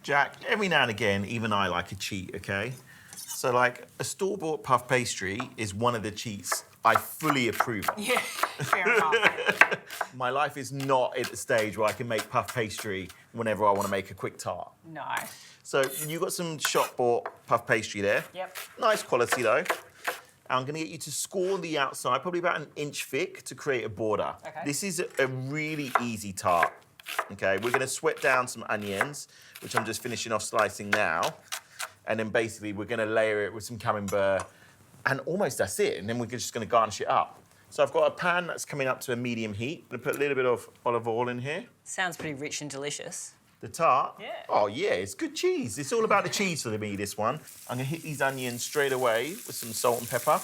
Jack, every now and again, even I like a cheat, okay? So, like, a store-bought puff pastry is one of the cheats I fully approve of. Yeah, fair enough. My life is not at the stage where I can make puff pastry whenever I want to make a quick tart. No. So, you got some shop-bought puff pastry there. Yep. Nice quality, though. I'm going to get you to score the outside, probably about an inch thick, to create a border. Okay. This is a really easy tart. Okay, we're going to sweat down some onions, which I'm just finishing off slicing now. And then basically we're going to layer it with some camembert, and almost that's it. And then we're just going to garnish it up. So I've got a pan that's coming up to a medium heat. I'm going to put a little bit of olive oil in here. Sounds pretty rich and delicious. The tart? Yeah. Oh, yeah, it's good cheese. It's all about the cheese for me, this one. I'm going to hit these onions straight away with some salt and pepper.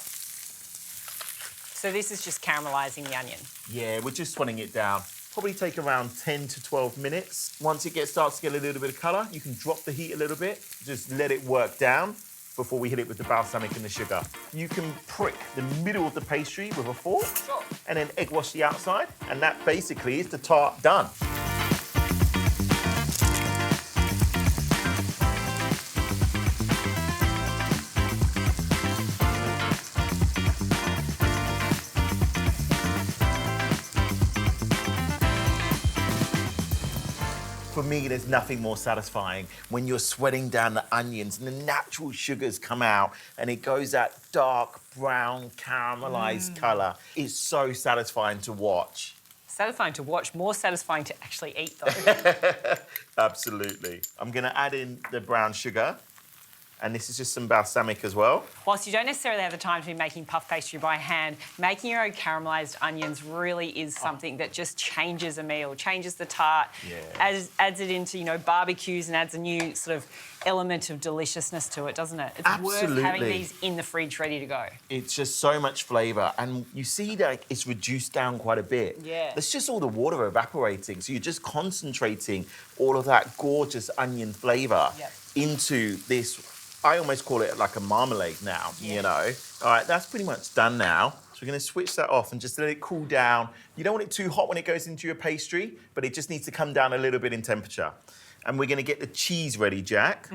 So this is just caramelising the onion? Yeah, we're just sweating it down. Probably take around 10 to 12 minutes. Once it starts to get a little bit of colour, you can drop the heat a little bit. Just let it work down before we hit it with the balsamic and the sugar. You can prick the middle of the pastry with a fork. Sure. And then egg wash the outside. And that basically is the tart done. For me, there's nothing more satisfying when you're sweating down the onions and the natural sugars come out and it goes that dark brown caramelized colour. It's so satisfying to watch. Satisfying to watch, more satisfying to actually eat, though. Absolutely. I'm going to add in the brown sugar, and this is just some balsamic as well. Whilst you don't necessarily have the time to be making puff pastry by hand, making your own caramelised onions really is something that just changes a meal, changes the tart, adds it into, you know, barbecues and adds a new sort of element of deliciousness to it, doesn't it? It's Absolutely. worth having these in the fridge ready to go. It's just so much flavour, and you see that it's reduced down quite a bit. Yeah. It's just all the water evaporating, so you're just concentrating all of that gorgeous onion flavour into this. I almost call it like a marmalade now, you know. All right, that's pretty much done now. So we're going to switch that off and just let it cool down. You don't want it too hot when it goes into your pastry, but it just needs to come down a little bit in temperature. And we're going to get the cheese ready, Jack.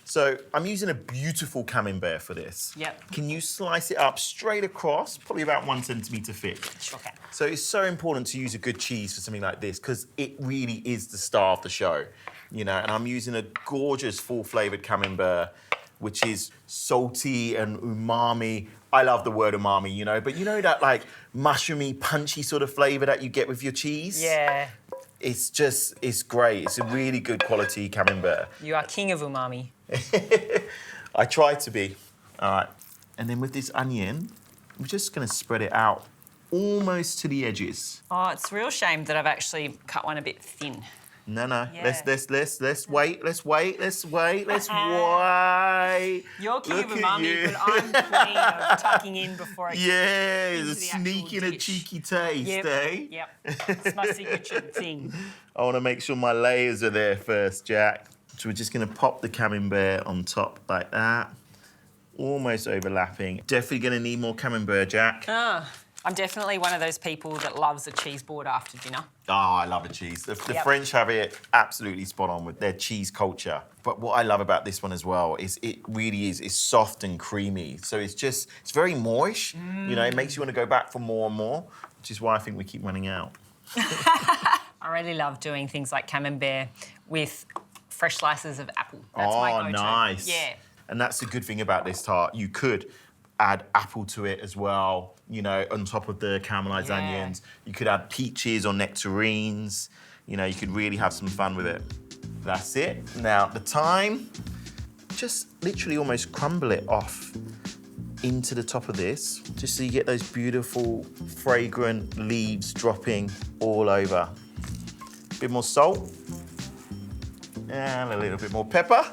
So I'm using a beautiful camembert for this. Yep. Can you slice it up straight across, probably about 1 centimetre thick? Sure can. So it's so important to use a good cheese for something like this because it really is the star of the show, you know. And I'm using a gorgeous full-flavoured camembert, which is salty and umami. I love the word umami, you know, but you know that like mushroomy, punchy sort of flavour that you get with your cheese? Yeah. It's just, it's great. It's a really good quality camembert. You are king of umami. I try to be. All right. And then with this onion, I'm just going to spread it out almost to the edges. Oh, it's a real shame that I've actually cut one a bit thin. No. Yeah. Let's wait. You're king Look of at umami, you. but I'm queen of tucking in before I Yeah, into the the actual sneaking a dish. cheeky taste, eh? Yep. It's my signature thing. I want to make sure my layers are there first, Jack. So we're just going to pop the camembert on top like that. Almost overlapping. Definitely going to need more camembert, Jack. I'm definitely one of those people that loves a cheese board after dinner. Oh, I love a cheese. The French have it absolutely spot on with their cheese culture. But what I love about this one as well is it really is, it's soft and creamy. So it's very moish. You know, it makes you want to go back for more and more, which is why I think we keep running out. I really love doing things like camembert with fresh slices of apple. That's my go-to. Nice. Yeah. And that's the good thing about this tart. You could add apple to it as well, you know, on top of the caramelised onions. You could add peaches or nectarines. You know, you could really have some fun with it. That's it. Now, the thyme, just literally almost crumble it off into the top of this, just so you get those beautiful, fragrant leaves dropping all over. A bit more salt, and a little bit more pepper.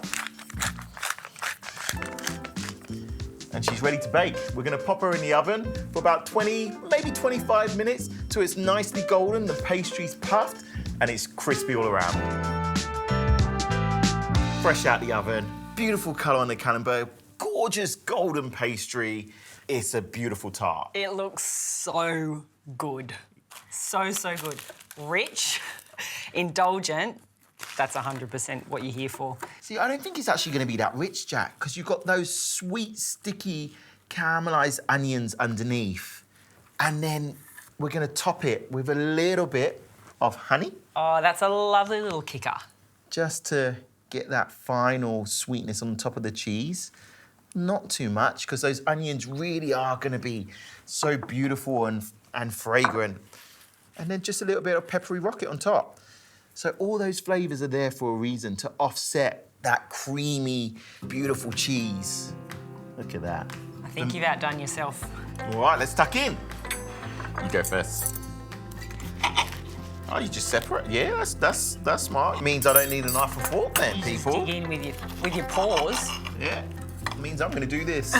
And she's ready to bake. We're gonna pop her in the oven for about 20, maybe 25 minutes till it's nicely golden, the pastry's puffed, and it's crispy all around. Fresh out the oven, beautiful colour on the camembert, gorgeous golden pastry. It's a beautiful tart. It looks so good. So good. Rich, indulgent, that's 100% what you're here for. See, I don't think it's actually going to be that rich, Jack, because you've got those sweet, sticky, caramelised onions underneath. And then we're going to top it with a little bit of honey. Oh, that's a lovely little kicker. Just to get that final sweetness on top of the cheese. Not too much, because those onions really are going to be so beautiful and fragrant. And then just a little bit of peppery rocket on top. So all those flavours are there for a reason, to offset that creamy, beautiful cheese. Look at that. I think you've outdone yourself. All right, let's tuck in. You go first. Oh, you just separate? Yeah, that's smart. It means I don't need a knife and fork then, You people. just dig in with your paws. Yeah, it means I'm gonna do this.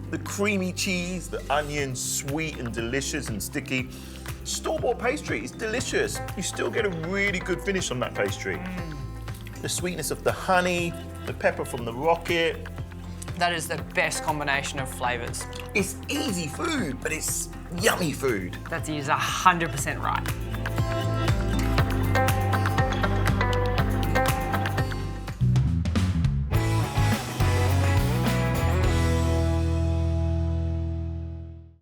The creamy cheese, the onions, sweet and delicious and sticky. Store-bought pastry, it's delicious. You still get a really good finish on that pastry. The sweetness of the honey, the pepper from the rocket. That is the best combination of flavours. It's easy food, but it's yummy food. That is 100% right.